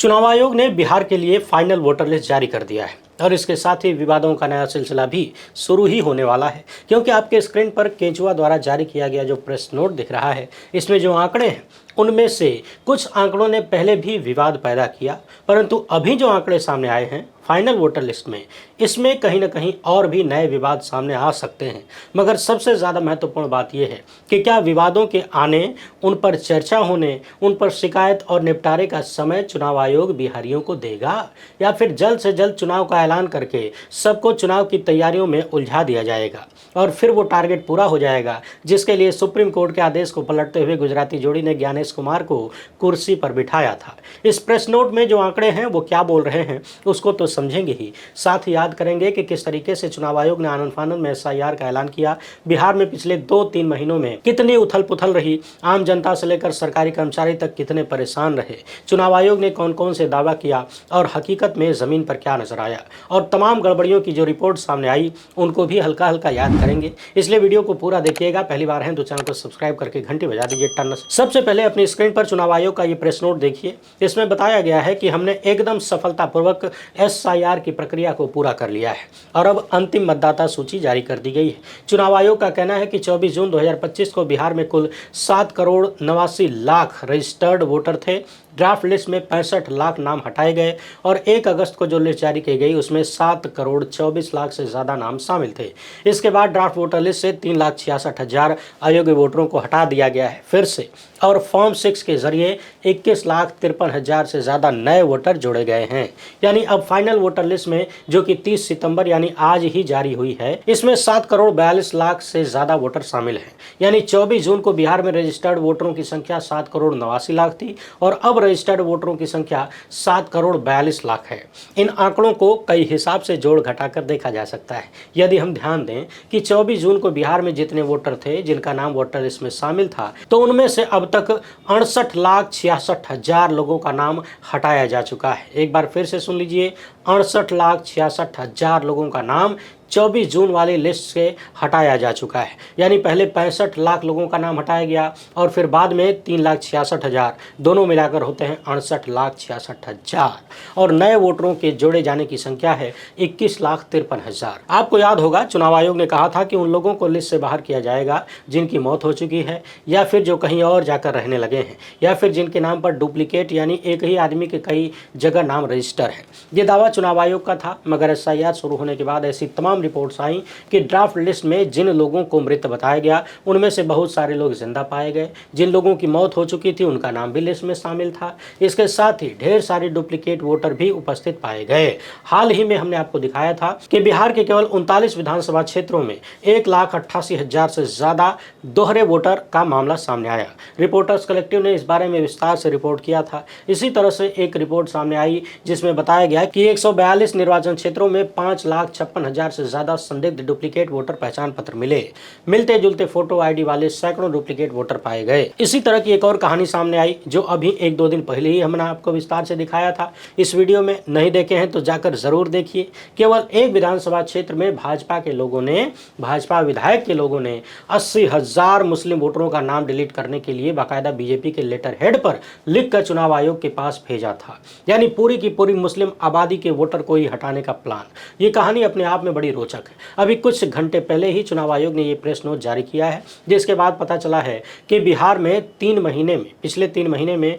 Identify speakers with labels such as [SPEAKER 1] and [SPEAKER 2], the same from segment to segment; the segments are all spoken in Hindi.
[SPEAKER 1] चुनाव आयोग ने बिहार के लिए फाइनल वोटर लिस्ट जारी कर दिया है और इसके साथ ही विवादों का नया सिलसिला भी शुरू ही होने वाला है, क्योंकि आपके स्क्रीन पर केंचुआ द्वारा जारी किया गया जो प्रेस नोट दिख रहा है, इसमें जो आंकड़े हैं उनमें से कुछ आंकड़ों ने पहले भी विवाद पैदा किया, परंतु अभी जो आंकड़े सामने आए हैं फाइनल वोटर लिस्ट में, इसमें कहीं ना कहीं और भी नए विवाद सामने आ सकते हैं। मगर सबसे ज़्यादा महत्वपूर्ण बात यह है कि क्या विवादों के आने, उन पर चर्चा होने, उन पर शिकायत और निपटारे का समय चुनाव आयोग बिहारियों को देगा, या फिर जल्द से जल्द चुनाव का ऐलान करके सबको चुनाव की तैयारियों में उलझा दिया जाएगा और फिर वो टारगेट पूरा हो जाएगा जिसके लिए सुप्रीम कोर्ट के आदेश को पलटते हुए गुजराती जोड़ी ने ज्ञानेश कुमार को कुर्सी पर बिठाया था। इस प्रेस नोट में जो आंकड़े हैं वो क्या बोल रहे हैं उसको तो समझेंगे ही, साथ ही याद करेंगे कि किस तरीके से चुनाव आयोग ने आनन फानन में SIR का ऐलान किया, बिहार में पिछले 2-3 महीनों में कितनी उथल पुथल रही, आम जनता से लेकर सरकारी कर्मचारी तक कितने परेशान रहे, चुनाव आयोग ने कौन कौन से दावा किया और हकीकत में जमीन पर क्या नजर आया, और तमाम गड़बड़ियों की जो रिपोर्ट सामने आई उनको भी हल्का हल्का याद करेंगे। इसलिए वीडियो को पूरा देखिएगा। पहली बार है तो चैनल को सब्सक्राइब करके घंटी बजा दीजिए टन। सबसे पहले अपनी स्क्रीन पर चुनाव आयोग का ये प्रेस नोट देखिए। इसमें बताया गया है कि हमने एकदम सफलतापूर्वक SIR की प्रक्रिया को पूरा कर लिया है और अब अंतिम मतदाता सूची जारी कर दी गई है। चुनाव आयोग का कहना है कि 24 जून 2025 को बिहार में कुल 7,89,00,000 रजिस्टर्ड वोटर थे। ड्राफ्ट लिस्ट में 65 लाख नाम हटाए गए और 1 अगस्त को जो लिस्ट जारी की गई उसमें 7,24,00,000 से ज़्यादा नाम शामिल थे। इसके बाद ड्राफ्ट वोटर लिस्ट से 3,66,000 अयोग्य वोटरों को हटा दिया गया है फिर से, और फॉर्म 6 के जरिए 21,53,000 से ज़्यादा नए वोटर जोड़े गए हैं। यानी अब फाइनल वोटर लिस्ट में जो कि 30 सितंबर यानी आज ही जारी हुई है, इसमें 7,42,00,000 से ज़्यादा वोटर शामिल हैं। यानी 24 जून को बिहार में रजिस्टर्ड वोटरों की संख्या 7,89,00,000 थी और अब रजिस्टर्ड वोटरों की संख्या 7,42,00,000 है। इन आंकड़ों को कई हिसाब से जोड़ घटाकर देखा जा सकता है। यदि हम ध्यान दें कि 24 जून को बिहार में जितने वोटर थे जिनका नाम वोटर लिस्ट में शामिल था, तो उनमें से अब तक 68,66,000 लोगों का नाम हटाया जा चुका है। एक बार फिर से सुन लीजिए, 68,66,000 लोगों का नाम 24 जून वाली लिस्ट से हटाया जा चुका है। यानी पहले 65 लाख लोगों का नाम हटाया गया और फिर बाद में 3,66,000, दोनों मिलाकर होते हैं 68,66,000, और नए वोटरों के जोड़े जाने की संख्या है 21,53,000। आपको याद होगा चुनाव आयोग ने कहा था कि उन लोगों को लिस्ट से बाहर किया जाएगा जिनकी मौत हो चुकी है, या फिर जो कहीं और जाकर रहने लगे हैं, या फिर जिनके नाम पर डुप्लीकेट यानी एक ही आदमी के कई जगह नाम रजिस्टर है। ये दावा चुनाव आयोग का था, मगर SIR शुरू होने के बाद ऐसी तमाम रिपोर्ट्स आई कि ड्राफ्ट लिस्ट में जिन लोगों को मृत बताया गया उनमें से बहुत सारे लोग जिंदा पाए गए। जिन लोगों की मौत हो चुकी थी उनका नाम भी लिस्ट में शामिल था। इसके साथ ही ढेर सारे डुप्लीकेट वोटर भी उपस्थित पाए गए। हाल ही में हमने आपको दिखाया था कि बिहार के केवल 39 विधानसभा क्षेत्रों में 1,88,000 से ज्यादा दोहरे वोटर का मामला सामने आया। रिपोर्टर्स कलेक्टिव ने इस बारे में विस्तार से रिपोर्ट किया था। इसी तरह से एक रिपोर्ट सामने आई जिसमें बताया गया कि 142 निर्वाचन क्षेत्रों में 5,56,000 से ज्यादा संदिग्ध डुप्लीकेट वोटर पहचान पत्र मिले। मिलते जुलते फोटो ID वाले सैकड़ों डुप्लीकेट वोटर पाए गए। इसी तरह की एक और कहानी सामने आई जो अभी 1-2 दिन पहले ही हमने आपको विस्तार से दिखाया था। इस वीडियो में नहीं देखे हैं तो जाकर जरूर देखिए। केवल एक विधानसभा क्षेत्र में भाजपा विधायक के लोगों ने 80,000 मुस्लिम वोटरों का नाम डिलीट करने के लिए बाकायदा BJP के लेटर हेड पर लिखकर चुनाव आयोग के पास भेजा था। यानी पूरी की पूरी मुस्लिम आबादी के वोटर को ही हटाने का प्लान। ये कहानी अपने आप में बड़ी रोचक है। अभी कुछ घंटे पहले ही चुनाव आयोग ने ये प्रेस नोट जारी किया है, जिसके बाद पता चला है कि बिहार में पिछले 3 महीने में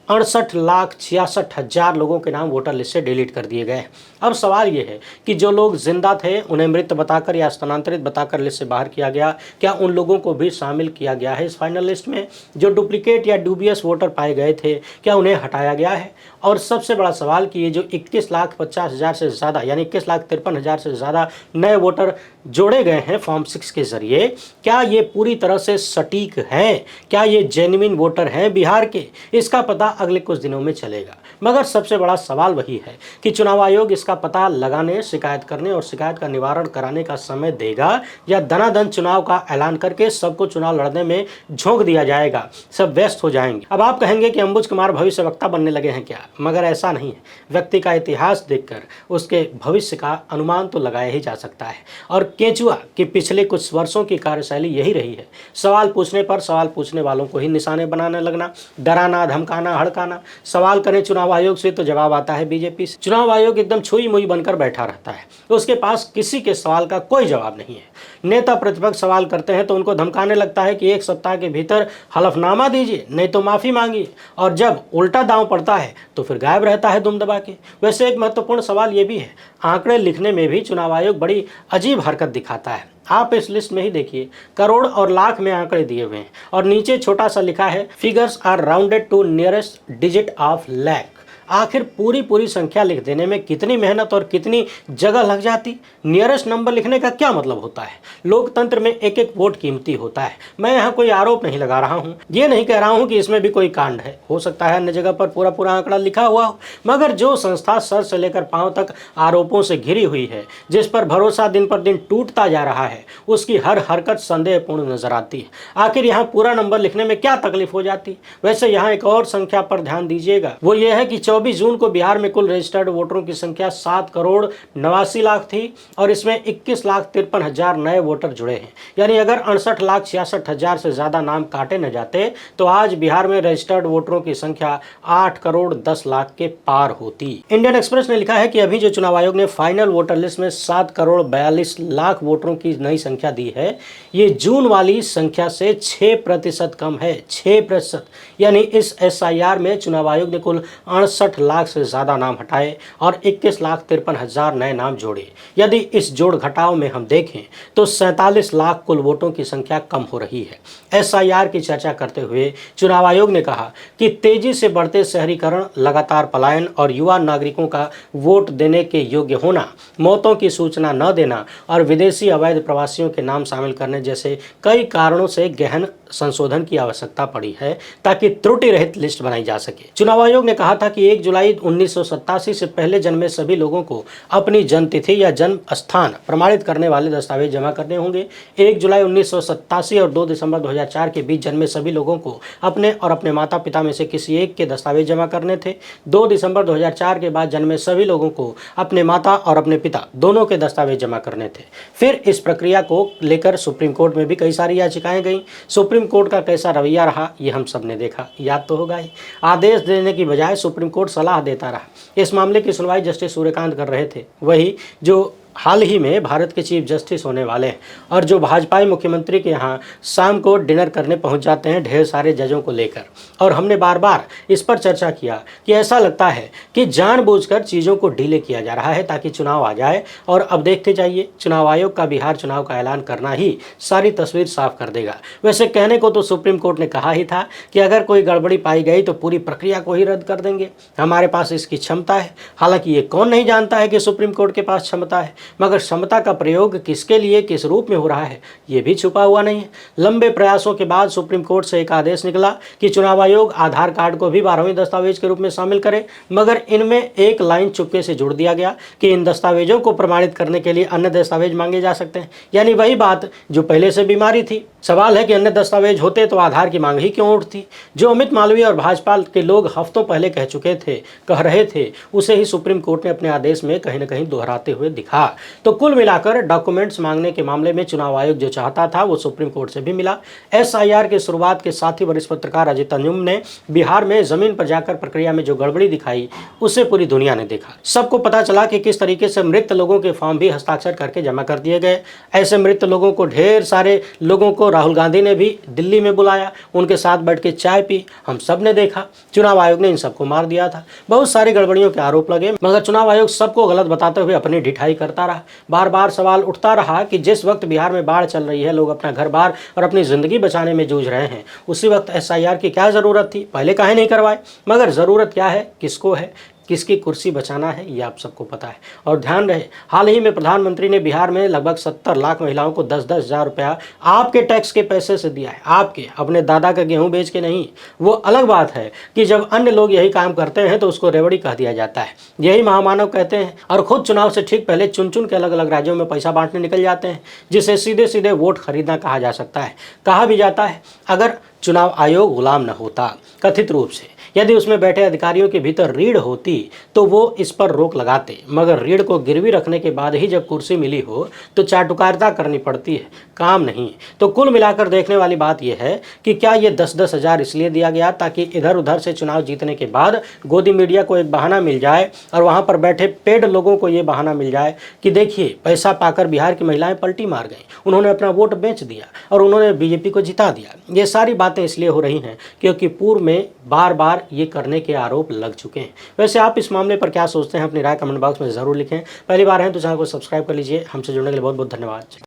[SPEAKER 1] 68,66,000 लोगों के नाम वोटर लिस्ट से डिलीट कर दिए गए। अब सवाल ये है कि जो लोग जिंदा थे उन्हें मृत बताकर या स्थानांतरित बताकर लिस्ट से बाहर किया गया, क्या उन लोगों को भी शामिल किया गया है इस फाइनल लिस्ट में? जो डुप्लीकेट या ड्यूबियस वोटर पाए गए थे, क्या उन्हें हटाया गया है? और सबसे बड़ा सवाल कि ये जो 21,50,000 से ज़्यादा यानी 21,53,000 से ज़्यादा नए वोटर जोड़े गए हैं फॉर्म 6 के जरिए, क्या ये पूरी तरह से सटीक हैं? क्या ये जेन्युइन वोटर हैं बिहार के? इसका पता अगले कुछ दिनों में चलेगा। मगर सबसे बड़ा सवाल वही है कि चुनाव आयोग इसका पता लगाने, शिकायत करने और शिकायत का निवारण कराने का समय देगा, या दनादन चुनाव का ऐलान करके सबको चुनाव लड़ने में झोंक दिया जाएगा, सब व्यस्त हो जाएंगे। अब आप कहेंगे कि अंबुज कुमार भविष्यवक्ता बनने लगे हैं क्या? मगर ऐसा नहीं है। व्यक्ति का इतिहास देखकर उसके भविष्य का अनुमान तो लगाया ही जा सकता है। और केंचुआ की पिछले कुछ वर्षों की कार्यशैली यही रही है। सवाल पूछने पर सवाल पूछने वालों को ही निशाने बनाने लगना, डराना, धमकाना, हड़काना। सवाल करें चुनाव चुनाव आयोग से तो जवाब आता है बीजेपी से। चुनाव आयोग एकदम छुई मुई बनकर बैठा रहता है, तो उसके पास किसी के सवाल का कोई जवाब नहीं है। नेता प्रतिपक्ष सवाल करते हैं तो उनको धमकाने लगता है कि 1 सप्ताह के भीतर हलफनामा दीजिए, नहीं तो माफी मांगिए, और जब उल्टा दांव पड़ता है तो फिर गायब रहता है दुम दबा के। वैसे एक महत्वपूर्ण सवाल ये भी है, आंकड़े लिखने में भी चुनाव आयोग बड़ी अजीब हरकत दिखाता है। आप इस लिस्ट में ही देखिए, करोड़ और लाख में आंकड़े दिए हुए हैं और नीचे छोटा सा लिखा है figures are rounded to nearest digit of lakh. आखिर पूरी संख्या लिख देने में कितनी मेहनत और कितनी जगह लग जाती। नियरेस्ट नंबर लिखने का क्या मतलब होता है? लोकतंत्र में एक एक वोट कीमती होता है। मैं यहाँ कोई आरोप नहीं लगा रहा हूँ, ये नहीं कह रहा हूँ कि इसमें भी कोई कांड है, हो सकता है अन्य जगह पर पूरा आंकड़ा लिखा हुआ हो, मगर जो संस्था सर से लेकर पांव तक आरोपों से घिरी हुई है, जिस पर भरोसा दिन पर दिन टूटता जा रहा है, उसकी हर हरकत संदेहपूर्ण नजर आती है। आखिर यहाँ पूरा नंबर लिखने में क्या तकलीफ हो जाती? वैसे यहाँ एक और संख्या पर ध्यान दीजिएगा, वो ये है कि 24 जून को बिहार में कुल रजिस्टर्ड वोटरों की संख्या 7,89,00,000 थी और इसमें 21,53,000 नए वोटर जुड़े हैं। यानी अगर 68,66,000 से ज्यादा नाम काटे न जाते तो आज बिहार में रजिस्टर्ड वोटरों की संख्या 8,10,00,000 के पार होती। इंडियन एक्सप्रेस ने लिखा है कि अभी जो चुनाव आयोग ने फाइनल वोटर लिस्ट में 7,42,00,000 वोटरों की नई संख्या दी है, ये जून वाली संख्या से 6% कम है, 6%। यानी इस SIR में चुनाव आयोग ने कुल 68 लाख से ज्यादा नाम हटाए और 21,53,000 नए नाम जोड़े। यदि इस जोड़ घटाव में हम देखें तो 47 लाख कुल वोटों की संख्या कम हो रही है। SIR की चर्चा करते हुए चुनाव आयोग ने कहा कि तेजी से बढ़ते शहरीकरण, लगातार पलायन और युवा नागरिकों का वोट देने के योग्य होना, मौतों की सूचना न देना और विदेशी अवैध प्रवासियों के नाम शामिल करने जैसे कई कारणों से गहन संशोधन की आवश्यकता पड़ी है ताकि त्रुटि रहित लिस्ट बनाई जा सके। चुनाव आयोग ने कहा था कि 1 जुलाई 1987 से पहले जन्मे सभी लोगों को अपनी जन्मतिथि या जन्म स्थान प्रमाणित करने वाले दस्तावेज जमा करने होंगे। 1 जुलाई 1987 और 2 दिसंबर 2004 के बीच जन्मे सभी लोगों को अपने और अपने माता पिता में से किसी एक के दस्तावेज जमा करने थे। 2 दिसंबर 2004 के बाद जन्मे सभी लोगों को अपने माता और अपने पिता दोनों के दस्तावेज जमा करने थे। फिर इस प्रक्रिया को लेकर सुप्रीम कोर्ट में भी कई सारी याचिकाएं गईं। सुप्रीम कोर्ट का कैसा रवैया रहा ये हम सब ने देखा, याद तो होगा ही। आदेश देने की बजाय सुप्रीम कोर्ट सलाह देता रहा। इस मामले की सुनवाई जस्टिस सूर्यकांत कर रहे थे, वही जो हाल ही में भारत के चीफ जस्टिस होने वाले हैं और जो भाजपाई मुख्यमंत्री के यहाँ शाम को डिनर करने पहुँच जाते हैं ढेर सारे जजों को लेकर। और हमने बार बार इस पर चर्चा किया कि ऐसा लगता है कि जानबूझकर चीज़ों को डिले किया जा रहा है ताकि चुनाव आ जाए। और अब देखते जाइए, चुनाव आयोग का बिहार चुनाव का ऐलान करना ही सारी तस्वीर साफ कर देगा। वैसे कहने को तो सुप्रीम कोर्ट ने कहा ही था कि अगर कोई गड़बड़ी पाई गई तो पूरी प्रक्रिया को ही रद्द कर देंगे, हमारे पास इसकी क्षमता है। हालांकि ये कौन नहीं जानता है कि सुप्रीम कोर्ट के पास क्षमता है, मगर क्षमता का प्रयोग किसके लिए, किस रूप में हो रहा है, ये भी छुपा हुआ नहीं है। लंबे प्रयासों के बाद सुप्रीम कोर्ट से एक आदेश निकला कि चुनाव आयोग आधार कार्ड को भी 12वें दस्तावेज के रूप में शामिल करे, मगर इनमें एक लाइन चुपके से जोड़ दिया गया कि इन दस्तावेजों को प्रमाणित करने के लिए अन्य दस्तावेज मांगे जा सकते हैं। यानी वही बात जो पहले से बीमारी थी। सवाल है कि अन्य दस्तावेज होते तो आधार की मांग ही क्यों उठती? जो अमित मालवीय और भाजपा के लोग हफ्तों पहले कह रहे थे, उसे ही सुप्रीम कोर्ट ने अपने आदेश में कहीं न कहीं दोहराते हुए दिखा। तो कुल मिलाकर डॉक्यूमेंट्स मांगने के मामले में चुनाव आयोग जो चाहता था वो सुप्रीम कोर्ट से भी मिला। SIR की शुरुआत के साथ ही वरिष्ठ पत्रकार अजय अंजुम ने बिहार में जमीन पर जाकर प्रक्रिया में जो गड़बड़ी दिखाई उसे पूरी दुनिया ने देखा। सबको पता चला कि किस तरीके से मृत लोगों के फॉर्म भी हस्ताक्षर करके जमा कर दिए गए। ऐसे मृत लोगों को, ढेर सारे लोगों को राहुल गांधी ने भी दिल्ली में बुलाया, उनके साथ बैठ के चाय पी, हम सब ने देखा। चुनाव आयोग ने इन सबको मार दिया था। बहुत सारी गड़बड़ियों के आरोप लगे, मगर चुनाव आयोग सबको गलत बताते हुए अपनी ढिठाई करता रहा। बार बार सवाल उठता रहा कि जिस वक्त बिहार में बाढ़ चल रही है, लोग अपना घर बार और अपनी जिंदगी बचाने में जूझ रहे हैं, उसी वक्त SIR की क्या जरूरत थी? पहले काहे नहीं करवाए? मगर जरूरत क्या है, किसको है, किसकी कुर्सी बचाना है, ये आप सबको पता है। और ध्यान रहे, हाल ही में प्रधानमंत्री ने बिहार में लगभग 70 लाख महिलाओं को 10-10 हज़ार रुपया आपके टैक्स के पैसे से दिया है, आपके, अपने दादा का गेहूं बेच के नहीं। वो अलग बात है कि जब अन्य लोग यही काम करते हैं तो उसको रेवड़ी कह दिया जाता है, यही महामानव कहते हैं। और खुद चुनाव से ठीक पहले चुन चुन के अलग अलग राज्यों में पैसा बांटने निकल जाते हैं, जिसे सीधे सीधे वोट खरीदना कहा जा सकता है। कहा भी जाता है अगर चुनाव आयोग गुलाम न होता, कथित रूप से यदि उसमें बैठे अधिकारियों के भीतर रीढ़ होती तो वो इस पर रोक लगाते, मगर रीढ़ को गिरवी रखने के बाद ही जब कुर्सी मिली हो तो चाटुकारिता करनी पड़ती है, काम नहीं। तो कुल मिलाकर देखने वाली बात यह है कि क्या ये 10-10 हज़ार इसलिए दिया गया ताकि इधर उधर से चुनाव जीतने के बाद गोदी मीडिया को एक बहाना मिल जाए और वहां पर बैठे पेड लोगों को ये बहाना मिल जाए कि देखिए पैसा पाकर बिहार की महिलाएं पलटी मार गई, उन्होंने अपना वोट बेच दिया और उन्होंने बीजेपी को जिता दिया। ये सारी बातें इसलिए हो रही हैं क्योंकि पूर्व में बार बार ये करने के आरोप लग चुके हैं। वैसे आप इस मामले पर क्या सोचते हैं, अपनी राय कमेंट बॉक्स में ज़रूर लिखें। पहली बार हैं तो चैनल को सब्सक्राइब कर लीजिए। हमसे जुड़ने के लिए बहुत बहुत धन्यवाद।